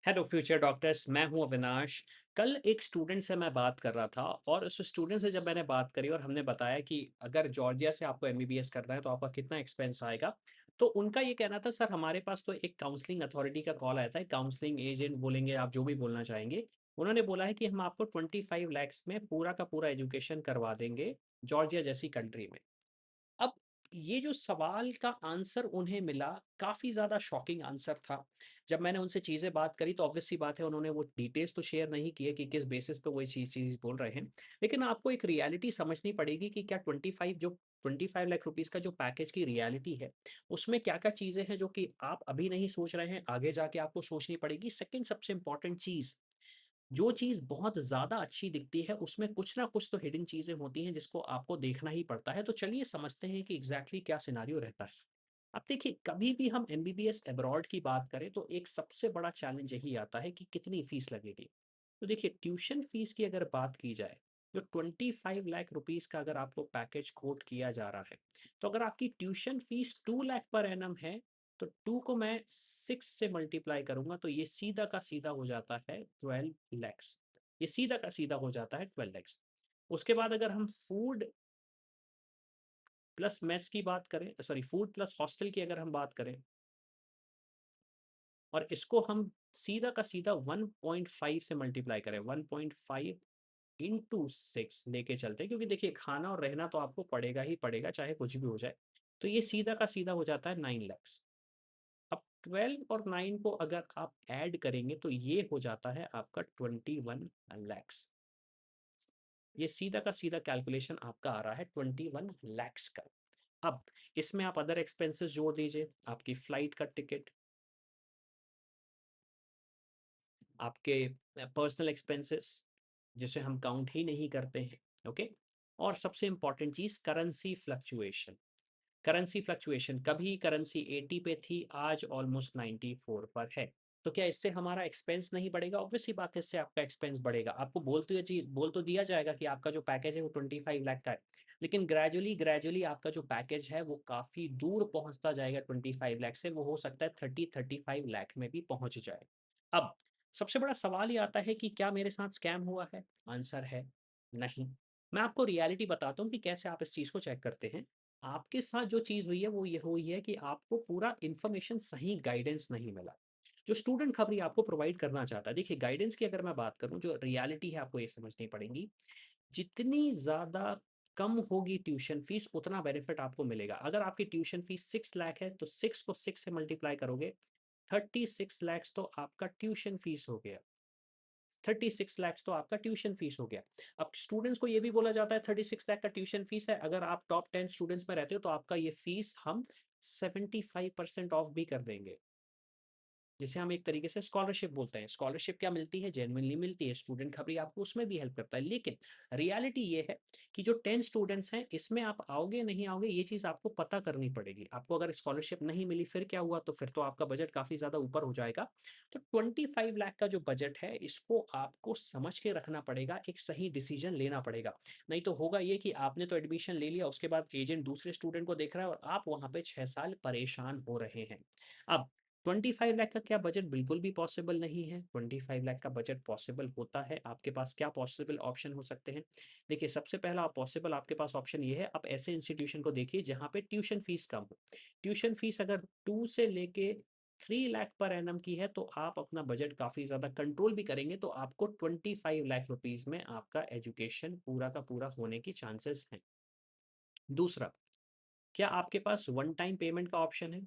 Hello future doctors, मैं हूं अविनाश। कल एक स्टूडेंट से मैं बात कर रहा था और उस स्टूडेंट से जब मैंने बात करी और हमने बताया कि अगर जॉर्जिया से आपको एमबीबीएस करना है तो आपका कितना एक्सपेंस आएगा। तो उनका ये कहना था, सर हमारे पास तो एक काउंसलिंग अथॉरिटी का कॉल आया था, एक काउंसलिंग एजेंट बोलेंगे, आप जो भी बोलना चाहेंगे। उन्होंने बोला है कि हम आपको 25 lakhs में पूरा का पूरा एजुकेशन करवा देंगे जॉर्जिया जैसी कंट्री में। अब ये जो सवाल का आंसर उन्हें मिला, काफ़ी ज़्यादा शॉकिंग आंसर था। जब मैंने उनसे चीज़ें बात करी तो ऑब्वियस सी बात है, उन्होंने वो डिटेल्स तो शेयर नहीं किए कि किस बेसिस पे वो ये चीज़ बोल रहे हैं। लेकिन आपको एक रियलिटी समझनी पड़ेगी कि क्या 25 लाख रुपीज़ का जो पैकेज की रियलिटी है, उसमें क्या-क्या चीज़ें हैं जो कि आप अभी नहीं सोच रहे हैं, आगे जाके आपको सोचनी पड़ेगी। सेकंड सबसे इम्पोर्टेंट चीज़, जो चीज़ बहुत ज़्यादा अच्छी दिखती है, उसमें कुछ ना कुछ तो हिडन चीज़ें होती हैं जिसको आपको देखना ही पड़ता है। तो चलिए समझते हैं कि एग्ज़ैक्टली क्या सिनेरियो रहता है। अब देखिए, कभी भी हम एमबीबीएस अब्रॉड की बात करें तो एक सबसे बड़ा चैलेंज यही आता है कि कितनी फ़ीस लगेगी। तो देखिए, ट्यूशन फ़ीस की अगर बात की जाए, जो 25 लाख रुपीज़ का अगर आपको पैकेज कोट किया जा रहा है, तो अगर आपकी tuition fees 2 lakh per annum है, तो 2 को मैं 6 से मल्टीप्लाई करूँगा तो ये सीधा का सीधा हो जाता है 12 लैक्स। ये सीधा का सीधा हो जाता है 12 लैक्स। उसके बाद अगर हम फूड प्लस मेस की बात करें, सॉरी फूड प्लस हॉस्टल की अगर हम बात करें और इसको हम सीधा का सीधा 1.5 से मल्टीप्लाई करें, 1.5 इंटू 6 लेके चलते हैं, क्योंकि देखिए खाना और रहना तो आपको पड़ेगा ही पड़ेगा, चाहे कुछ भी हो जाए। तो ये सीधा का सीधा हो जाता है 9 लैक्स। अब 12 और 9 को अगर आप ऐड करेंगे तो ये हो जाता है आपका 21 लैक्स। ये सीधा का सीधा कैलकुलेशन आपका आ रहा है 21 लैक्स का। अब इसमें आप अदर एक्सपेंसेस जोड़ दीजिए, आपकी फ्लाइट का टिकट, आपके पर्सनल एक्सपेंसेस जिसे हम काउंट ही नहीं करते हैं। ओके। और सबसे इंपॉर्टेंट चीज, करेंसी फ्लक्चुएशन। करेंसी फ्लक्चुएशन, कभी करेंसी 80 पे थी, आज ऑलमोस्ट 94 पर है। तो क्या इससे हमारा एक्सपेंस नहीं बढ़ेगा? ऑब्वियस सी बात है, इससे आपका एक्सपेंस बढ़ेगा। आपको बोल तो दिया जाएगा कि आपका जो पैकेज है वो 25 लाख का है, लेकिन ग्रेजुअली ग्रेजुअली आपका जो पैकेज है वो काफ़ी दूर पहुंचता जाएगा 25 लाख से। वो हो सकता है 35 लाख में भी पहुंच जाए। अब सबसे बड़ा सवाल ये आता है कि क्या मेरे साथ स्कैम हुआ है? आंसर है नहीं। मैं आपको रियलिटी बताता हूँ कि कैसे आप इस चीज़ को चेक करते हैं। आपके साथ जो चीज़ हुई है वो ये हुई है कि आपको पूरा इन्फॉर्मेशन, सही गाइडेंस नहीं मिला। जो स्टूडेंट खबरी आपको प्रोवाइड करना चाहता है, देखिए गाइडेंस की अगर मैं बात करूँ, जो रियलिटी है आपको ये समझनी पड़ेगी। जितनी ज़्यादा कम होगी ट्यूशन फीस, उतना बेनिफिट आपको मिलेगा। अगर आपकी ट्यूशन फीस 6 लाख है तो 6 को 6 से मल्टीप्लाई करोगे, 36 लैक्स तो आपका ट्यूशन फीस हो गया। 36 लैक्स तो आपका ट्यूशन फीस हो गया। अब स्टूडेंट्स को ये भी बोला जाता है 36 लाख का ट्यूशन फीस है, अगर आप टॉप 10 स्टूडेंट्स में रहते हो तो आपका ये फीस हम 75% ऑफ भी कर देंगे, जिसे हम एक तरीके से स्कॉलरशिप बोलते हैं। स्कॉलरशिप क्या मिलती है? जेन्युइनली मिलती है, स्टूडेंट खबरी आपको उसमें भी हेल्प करता है। लेकिन रियलिटी ये है कि जो 10 स्टूडेंट्स हैं, इसमें आप आओगे नहीं आओगे ये चीज़ आपको पता करनी पड़ेगी। आपको अगर स्कॉलरशिप नहीं मिली फिर क्या हुआ? तो फिर तो आपका बजट काफ़ी ज़्यादा ऊपर हो जाएगा। तो 25 लाख का जो बजट है, इसको आपको समझ के रखना पड़ेगा, एक सही डिसीजन लेना पड़ेगा। नहीं तो होगा ये कि आपने तो एडमिशन ले लिया, उसके बाद एजेंट दूसरे स्टूडेंट को देख रहा है और आप वहाँ पे 6 साल परेशान हो रहे हैं। अब 25 लाख का क्या बजट बिल्कुल भी पॉसिबल नहीं है? 25 लाख का बजट पॉसिबल होता है। आपके पास क्या पॉसिबल ऑप्शन हो सकते हैं? देखिए, सबसे पहला पॉसिबल आपके पास ऑप्शन ये है, आप ऐसे इंस्टीट्यूशन को देखिए जहाँ पे ट्यूशन फीस कम हो। ट्यूशन फीस अगर 2 से लेके 3 लाख पर एनम की है तो आप अपना बजट काफ़ी ज़्यादा कंट्रोल भी करेंगे तो आपको 25 लाख रुपीज़ में आपका एजुकेशन पूरा का पूरा होने की चांसेस हैं। दूसरा, क्या आपके पास वन टाइम पेमेंट का ऑप्शन है?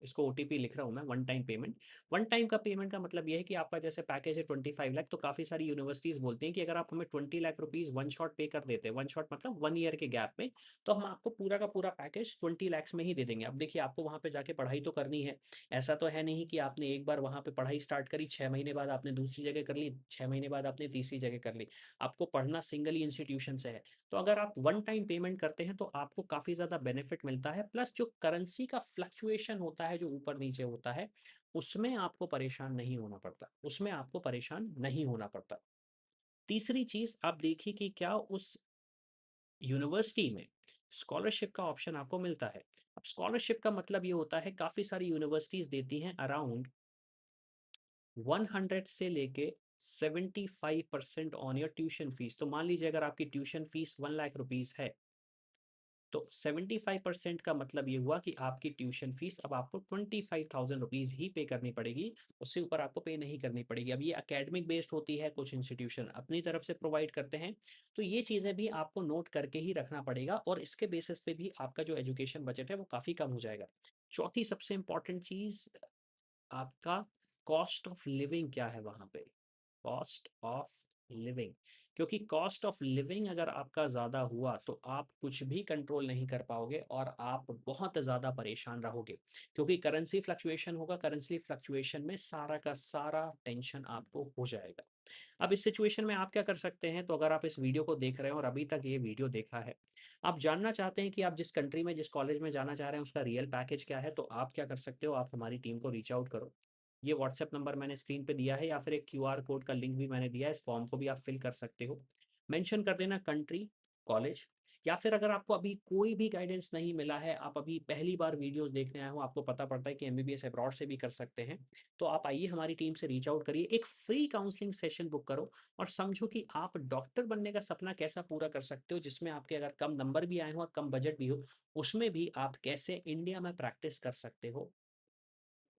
इसको ओटीपी लिख रहा हूँ मैं, one time payment. One time का पेमेंट का मतलब ये है कि आपका जैसे पैकेज है 25 लाख, तो काफ़ी सारी यूनिवर्सिटीज़ बोलती हैं कि अगर आप हमें 20 लाख रुपीज़ वन शॉट पे कर देते हैं, वन शॉट मतलब 1 ईयर के गैप में, तो हम आपको पूरा का पूरा पैकेज 20 लैक्स में ही दे देंगे। अब देखिए, आपको वहाँ पे जाके पढ़ाई तो करनी है। ऐसा तो है नहीं कि आपने एक बार वहाँ पे पढ़ाई स्टार्ट करी, 6 महीने बाद आपने दूसरी जगह कर ली, 6 महीने बाद आपने तीसरी जगह कर ली। आपको पढ़ना सिंगल ही इंस्टीट्यूशन से है। तो अगर आप वन टाइम पेमेंट करते हैं तो आपको काफ़ी ज़्यादा बेनिफिट मिलता है, प्लस जो करेंसी का फ्लक्चुएशन होता है, जो ऊपर नीचे होता है, उसमें आपको परेशान नहीं होना पड़ता, उसमें आपको परेशान नहीं होना पड़ता। तीसरी चीज़ आप देखिए कि क्या उस यूनिवर्सिटी में स्कॉलरशिप का ऑप्शन आपको मिलता है। अब स्कॉलरशिप का मतलब ये होता है, काफ़ी सारी यूनिवर्सिटीज़ देती हैं अराउंड 100 से लेके 75% ऑन योर ट्यूशन फीस। तो मान लीजिए अगर आपकी ट्यूशन फीस 1 लाख रुपीस है, तो 75% का मतलब ये हुआ कि आपकी ट्यूशन फीस अब आपको 25,000 रुपीज़ ही पे करनी पड़ेगी, उससे ऊपर आपको पे नहीं करनी पड़ेगी। अब ये एकेडमिक बेस्ड होती है, कुछ इंस्टीट्यूशन अपनी तरफ से प्रोवाइड करते हैं, तो ये चीज़ें भी आपको नोट करके ही रखना पड़ेगा और इसके बेसिस पे भी आपका जो एजुकेशन बजट है वो काफ़ी कम हो जाएगा। चौथी सबसे इम्पोर्टेंट चीज़, आपका कॉस्ट ऑफ लिविंग क्या है वहाँ पे? कॉस्ट ऑफ लिविंग, क्योंकि कॉस्ट ऑफ लिविंग अगर आपका ज़्यादा हुआ तो आप कुछ भी कंट्रोल नहीं कर पाओगे और आप बहुत ज़्यादा परेशान रहोगे, क्योंकि करेंसी फ्लक्चुएशन होगा, करेंसी फ्लक्चुएशन में सारा का सारा टेंशन आपको हो जाएगा। अब इस सिचुएशन में आप क्या कर सकते हैं, तो अगर आप इस वीडियो को देख रहे हैं और अभी तक ये वीडियो देखा है, आप जानना चाहते हैं कि आप जिस कंट्री में, जिस कॉलेज में जाना चाह रहे हैं उसका रियल पैकेज क्या है, तो आप क्या कर सकते हो, आप हमारी टीम को रीच आउट करो। ये व्हाट्सएप नंबर मैंने स्क्रीन पे दिया है या फिर एक क्यूआर कोड का लिंक भी मैंने दिया है, इस फॉर्म को भी आप फिल कर सकते हो। मेंशन कर देना कंट्री, कॉलेज, या फिर अगर आपको अभी कोई भी गाइडेंस नहीं मिला है, आप अभी पहली बार वीडियोस देखने आए हो, आपको पता पड़ता है कि एमबीबीएस अब्रॉड से भी कर सकते हैं, तो आप आइए हमारी टीम से रीच आउट करिए, एक फ्री काउंसलिंग सेशन बुक करो और समझो कि आप डॉक्टर बनने का सपना कैसा पूरा कर सकते हो, जिसमें आपके अगर कम नंबर भी आए हो और कम बजट भी हो, उसमें भी आप कैसे इंडिया में प्रैक्टिस कर सकते हो।